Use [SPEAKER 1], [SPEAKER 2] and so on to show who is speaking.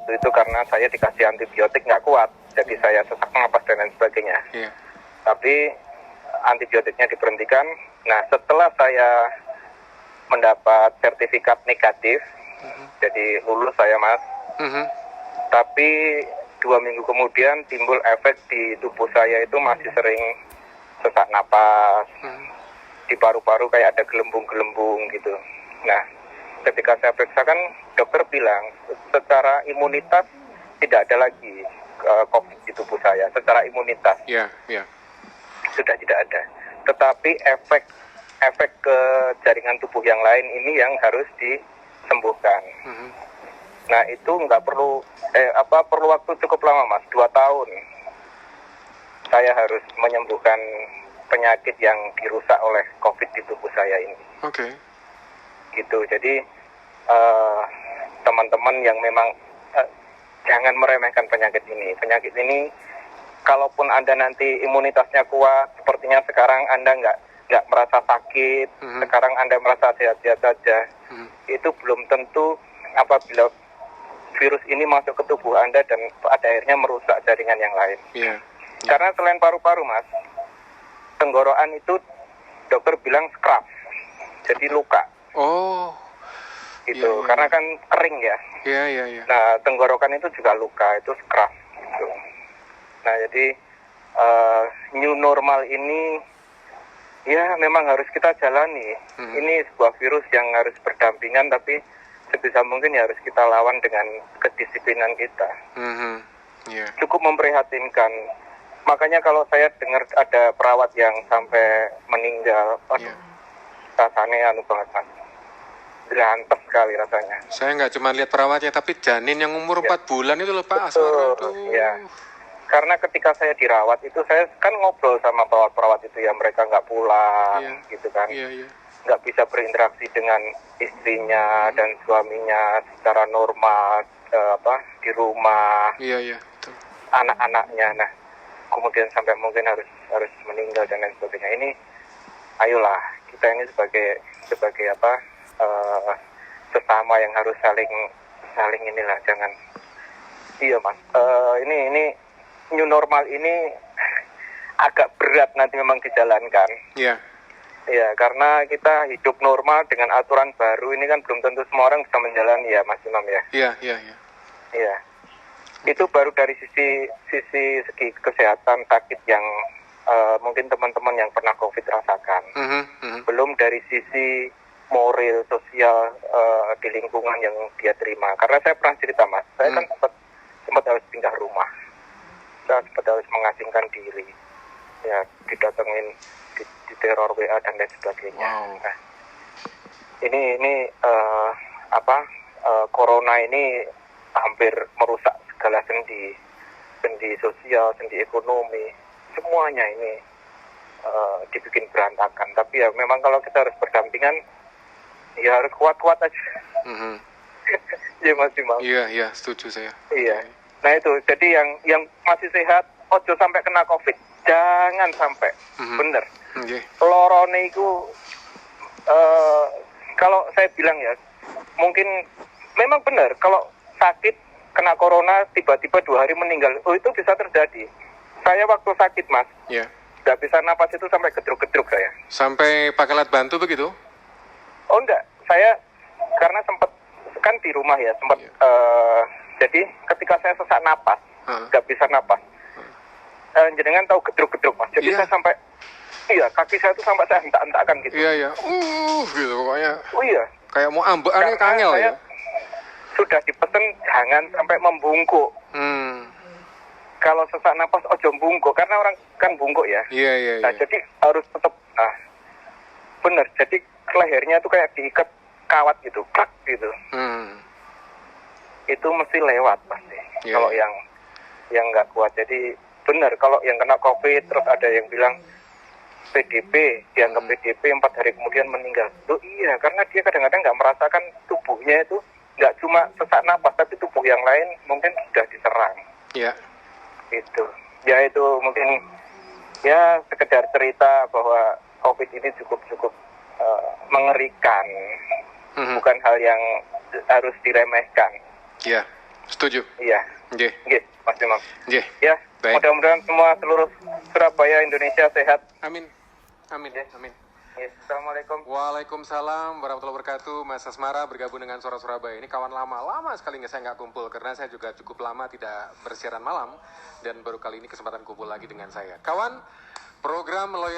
[SPEAKER 1] waktu itu karena saya dikasih antibiotik nggak kuat, jadi saya sesak napas dan lain sebagainya.
[SPEAKER 2] Iya.
[SPEAKER 1] Tapi antibiotiknya diberhentikan. Nah, setelah saya mendapat sertifikat negatif, jadi lulus saya, Mas. Tapi 2 minggu kemudian timbul efek di tubuh saya itu masih sering sesak napas, di paru-paru kayak ada gelembung-gelembung gitu. Nah, ketika saya periksa kan dokter bilang secara imunitas tidak ada lagi COVID di tubuh saya, secara imunitas.
[SPEAKER 2] Iya.
[SPEAKER 1] Sudah tidak ada. Tetapi efek ke jaringan tubuh yang lain ini yang harus disembuhkan. Nah, itu nggak perlu perlu waktu cukup lama, Mas, 2 tahun. Saya harus menyembuhkan penyakit yang dirusak oleh COVID di tubuh saya ini.
[SPEAKER 2] Oke.
[SPEAKER 1] Gitu. Jadi teman-teman yang memang jangan meremehkan penyakit ini. Penyakit ini, kalaupun Anda nanti imunitasnya kuat, sepertinya sekarang Anda nggak merasa sakit, sekarang Anda merasa sehat-sehat saja, itu belum tentu apabila virus ini masuk ke tubuh Anda dan pada akhirnya merusak jaringan yang lain.
[SPEAKER 2] Iya.
[SPEAKER 1] Karena selain paru-paru, Mas, tenggorokan itu dokter bilang scrap, jadi luka.
[SPEAKER 2] Oh.
[SPEAKER 1] Gitu,
[SPEAKER 2] Iya.
[SPEAKER 1] karena kan kering ya.
[SPEAKER 2] Iya.
[SPEAKER 1] Nah, tenggorokan itu juga luka, itu scrap. Gitu. Nah, jadi new normal ini ya memang harus kita jalani. Ini sebuah virus yang harus berdampingan, tapi sebisa mungkin ya harus kita lawan dengan kedisiplinan kita.
[SPEAKER 2] Iya.
[SPEAKER 1] Cukup memprihatinkan. Makanya kalau saya dengar ada perawat yang sampai meninggal, rasanya banget, Mas. Berantas sekali rasanya.
[SPEAKER 2] Saya nggak cuma lihat perawatnya, tapi janin yang umur 4 bulan itu loh, Pak.
[SPEAKER 1] Betul, ya. Karena ketika saya dirawat itu saya kan ngobrol sama perawat-perawat itu ya, mereka nggak pulang, gitu kan.
[SPEAKER 2] Iya.
[SPEAKER 1] Nggak bisa berinteraksi dengan istrinya dan suaminya secara normal, di rumah.
[SPEAKER 2] Iya. Betul.
[SPEAKER 1] Anak-anaknya. Nah, kemudian sampai mungkin harus meninggal dan lain sebagainya. Ini, ayolah kita ini sebagai sesama yang harus saling inilah, jangan. Iya, Mas. Ini new normal ini agak berat nanti memang dijalankan.
[SPEAKER 2] Iya.
[SPEAKER 1] Ya, karena kita hidup normal dengan aturan baru ini kan belum tentu semua orang bisa menjalani ya, Mas Imam ya.
[SPEAKER 2] Iya.
[SPEAKER 1] Iya. Itu baru dari segi kesehatan sakit yang mungkin teman-teman yang pernah COVID rasakan. Belum dari sisi moral, sosial di lingkungan yang dia terima. Karena saya pernah cerita, Mas, saya kan sempat harus pindah rumah. Saya sempat harus mengasingkan diri. Ya, didatengin di teror WA dan lain sebagainya.
[SPEAKER 2] Wow.
[SPEAKER 1] Nah, ini corona ini hampir merusak segala sendi sosial, sendi ekonomi, semuanya ini dibikin berantakan. Tapi ya memang kalau kita harus berdampingan, ya harus kuat-kuat aja. Ya, Mas Imam.
[SPEAKER 2] Iya, setuju saya.
[SPEAKER 1] Iya. Nah itu, jadi yang masih sehat, ojo sampai kena COVID, jangan sampai. Bener. Lorone itu, kalau saya bilang ya, mungkin memang benar kalau sakit kena corona tiba-tiba 2 hari meninggal, itu bisa terjadi. Saya waktu sakit, Mas, nggak bisa napas itu sampai gedruk-gedruk saya.
[SPEAKER 2] Sampai pakai alat bantu begitu?
[SPEAKER 1] Oh enggak, saya karena sempat kan di rumah ya, sempat jadi ketika saya sesak napas, nggak bisa napas. Jenengan tahu gedruk-gedruk, Mas. Jadi saya sampai kaki saya tuh sampai saya hentak-hentakan gitu.
[SPEAKER 2] Iya. Gitu pokoknya.
[SPEAKER 1] Oh iya.
[SPEAKER 2] Kayak mau ambekannya kangel ya.
[SPEAKER 1] Sudah dipesen jangan sampai membungkuk. Kalau sesak napas ojo bungkuk, karena orang kan bungkuk ya.
[SPEAKER 2] Iya.
[SPEAKER 1] Nah, jadi harus tetap bener. Jadi lehernya tuh kayak diikat kawat gitu, klak gitu. Itu mesti lewat pasti. Kalau yang nggak kuat. Jadi bener kalau yang kena COVID terus ada yang bilang PDP, dianggap PDP 4 hari kemudian meninggal. Loh iya, karena dia kadang-kadang nggak merasakan tubuhnya itu nggak cuma sesak napas, tapi tubuh yang lain mungkin sudah diserang.
[SPEAKER 2] Iya.
[SPEAKER 1] Itu. Ya itu mungkin ya sekedar cerita bahwa COVID ini cukup mengerikan. Bukan hal yang harus diremehkan.
[SPEAKER 2] Iya. Setuju.
[SPEAKER 1] Iya.
[SPEAKER 2] Nggih.
[SPEAKER 1] Nggih, Mas Imam.
[SPEAKER 2] Nggih.
[SPEAKER 1] Ya,
[SPEAKER 2] Baik.
[SPEAKER 1] mudah-mudahan semua seluruh Surabaya Indonesia sehat.
[SPEAKER 2] Amin. Amin.
[SPEAKER 1] Yes.
[SPEAKER 2] Amin.
[SPEAKER 1] Yes. Assalamualaikum.
[SPEAKER 2] Waalaikumsalam warahmatullahi wabarakatuh. Mas Asmara bergabung dengan Suara Surabaya. Ini kawan lama sekali saya nggak kumpul karena saya juga cukup lama tidak bersiaran malam dan baru kali ini kesempatan kumpul lagi dengan saya. Kawan, program loyal